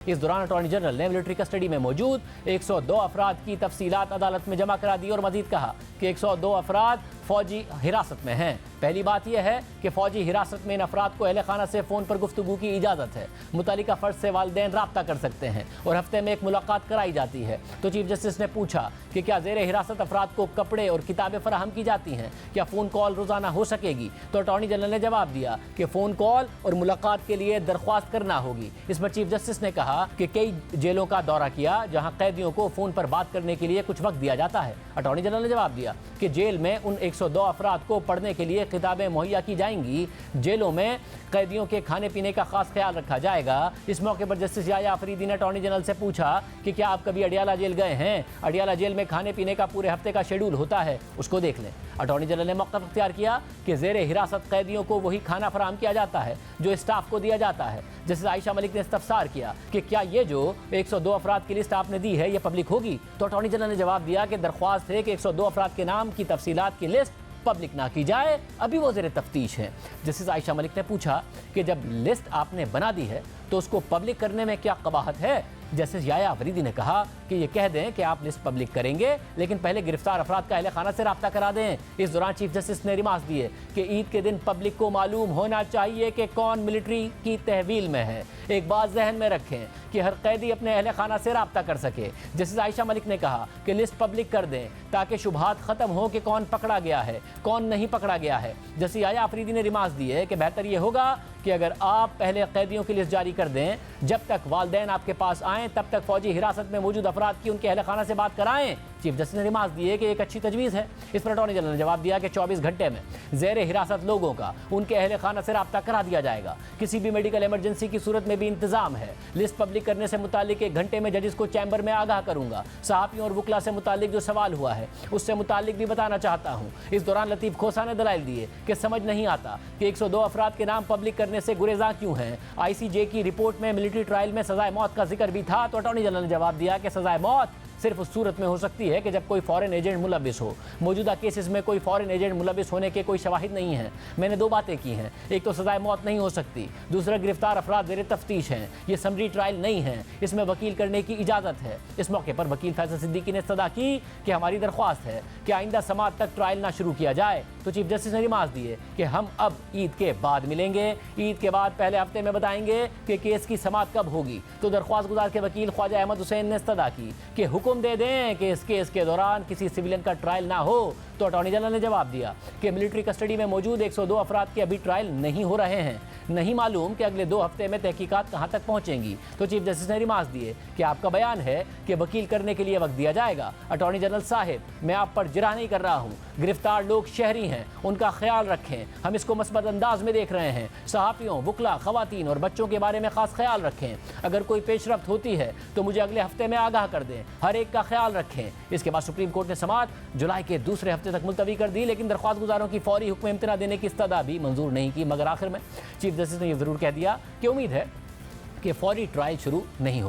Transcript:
इस दौरान attorney general ने मिलिट्री कस्टडी में मौजूद 102 अफराद की तफसीलात अदालत में जमा करा दी और मजीद कहा कि 102 अफराद फौजी हिरासत में हैं। पहली बात यह है कि फौजी हिरासत में इन अफराद को अहले खाना से फ़ोन पर गुफ्तगू की इजाज़त है। मुतल्लिका फ़र्द से वालिदैन राब्ता कर सकते हैं और हफ्ते में एक मुलाकात कराई जाती है। तो चीफ जस्टिस ने पूछा कि क्या ज़ेर हिरासत अफराद को कपड़े और किताबें फराहम की जाती हैं, क्या फ़ोन कॉल रोज़ाना हो सकेगी? तो अटॉर्नी जनरल ने जवाब दिया कि फ़ोन कॉल और मुलाकात के लिए दरख्वास्त करना होगी। इस पर चीफ जस्टिस ने कहा कि कई जेलों का दौरा किया जहाँ कैदियों को फ़ोन पर बात करने के लिए कुछ वक्त दिया जाता है। अटॉर्नी जनरल ने जवाब दिया कि जेल में उन 102 अफराद को पढ़ने के लिए किताबें मुहैया की जाएंगी। जेलों में कैदियों के खाने पीने का खास ख्याल रखा जाएगा। इस मौके पर जस्टिस याया अफरीदी ने अटॉर्नी जनरल से पूछा कि क्या आप कभी अडियाला जेल गए हैं? अडियाला जेल में खाने पीने का पूरे हफ्ते का शेड्यूल होता है, उसको देख लें। अटॉर्नी जनरल ने मौक़िफ़ अख्तियार किया कि ज़ेर हिरासत कैदियों को वही खाना फराहम किया जाता है जो स्टाफ को दिया जाता है। जस्टिस आयशा मलिक ने इस्तफसार किया कि क्या ये जो 102 अफराद की लिस्ट आपने दी है ये पब्लिक होगी? तो अटॉर्नी जनरल ने जवाब दिया कि दरख्वास्त है कि 102 अफराद के नाम की तफसीलात की लिस्ट पब्लिक ना की जाए, अभी वो ज़ेर तफ्तीश है। जस्टिस आयशा मलिक ने पूछा कि जब लिस्ट आपने बना दी है तो उसको पब्लिक करने में क्या कबाहत है? जस्टिस याया अफरीदी ने कहा कि ये कह दें कि आप लिस्ट पब्लिक करेंगे लेकिन पहले गिरफ्तार अफराद का अहले खाना से रब्ता करा दें। इस दौरान चीफ जस्टिस ने रिमार्क्स दिए कि ईद के दिन पब्लिक को मालूम होना चाहिए कि कौन मिलिट्री की तहवील में है। एक बात जहन में रखें कि हर कैदी अपने अहले खाना से रब्ता कर सके। जस्टिस आयशा मलिक ने कहा कि लिस्ट पब्लिक कर दें ताकि शुबहात ख़त्म हो कि कौन पकड़ा गया है, कौन नहीं पकड़ा गया है। जस्टिस याया अफरीदी ने रिमार्क्स दिए कि बेहतर ये होगा कि अगर आप पहले कैदियों की लिस्ट जारी कर दें, जब तक वालिदैन आपके पास आएँ तब तक फौजी हिरासत में मौजूद अफराद की उनके अहले खाना से बात कराएं। चीफ जस्टिस ने रिमार्क्स दिए कि एक अच्छी तजवीज़ है। इस पर अटॉर्नी जनरल ने जवाब दिया कि 24 घंटे में ज़ेर हिरासत लोगों का उनके अहले खाना से रब्ता करा दिया जाएगा। किसी भी मेडिकल इमरजेंसी की सूरत में भी इंतजाम है। लिस्ट पब्लिक करने से मुतालिक 1 घंटे में जजेस को चैम्बर में आगाह करूंगा। सहाफ़ियों और वकला से मुतालिक जो सवाल हुआ है उससे मुतालिक भी बताना चाहता हूँ। इस दौरान लतीफ़ खोसा ने दलाइल दिए कि समझ नहीं आता कि 102 अफराद के नाम पब्लिक करने से गुरेज़ां क्यों हैं। ICJ की रिपोर्ट में मिलिट्री ट्रायल में सज़ाए मौत का जिक्र भी था। तो अटॉर्नी जनरल ने जवाब दिया कि सज़ाए मौत सिर्फ उस सूरत में हो सकती है कि जब कोई फॉरेन एजेंट मुलविस हो। मौजूदा केसेस में कोई फॉरेन एजेंट मुलविस होने के कोई शवाहिद नहीं है। मैंने 2 बातें की हैं, एक तो सज़ाए मौत नहीं हो सकती, दूसरा गिरफ्तार अफराद ज़ेर तफ्तीश हैं। ये समरी ट्रायल नहीं है, इसमें वकील करने की इजाज़त है। इस मौके पर वकील फैसल सिद्दीकी ने इस्तदा की कि हमारी दरख्वास्त है कि आइंदा समात तक ट्रायल ना शुरू किया जाए। तो चीफ जस्टिस ने रिमार्क्स दिए कि हम अब ईद के बाद मिलेंगे, ईद के बाद पहले हफ्ते में बताएंगे कि केस की समात कब होगी। तो दरख्वास्त गुजार के वकील ख्वाजा अहमद हुसैन ने इस्तदा की कि हुक्म दे दें कि इस केस के दौरान किसी सिविलियन का ट्रायल ना हो। तो अटॉर्नी जनरल ने जवाब दिया कि मिलिट्री कस्टडी में मौजूद 102 अफराद के अभी ट्रायल नहीं हो रहे हैं, नहीं मालूम कि अगले 2 हफ्ते में तहकीकात कहाँ तक पहुँचेंगी। तो चीफ जस्टिस ने रिमार्क्स दिए कि आपका बयान है कि वकील करने के लिए वक्त दिया जाएगा। अटॉर्नी जनरल साहिब, मैं आप पर जिरह नहीं कर रहा हूँ। गिरफ्तार लोग शहरी हैं, उनका ख्याल रखें। हम इसको मस्बत अंदाज में देख रहे हैं। सहाफ़ियों, वकला, ख़वातीन और बच्चों के बारे में ख़ास ख्याल रखें। अगर कोई पेशरफ्त होती है तो मुझे अगले हफ्ते में आगाह कर दें। हर एक का ख्याल रखें। इसके बाद सुप्रीम कोर्ट ने समात जुलाई के दूसरे हफ्ते तक मुलतवी कर दी, लेकिन दरख्वास्त गुजारों की फौरी हुक्म इम्तना देने की इस्तदा भी मंजूर नहीं की। मगर आखिर में चीफ जस्टिस ने यह ज़रूर कह दिया कि उम्मीद है कि फौरी ट्रायल शुरू नहीं होगा।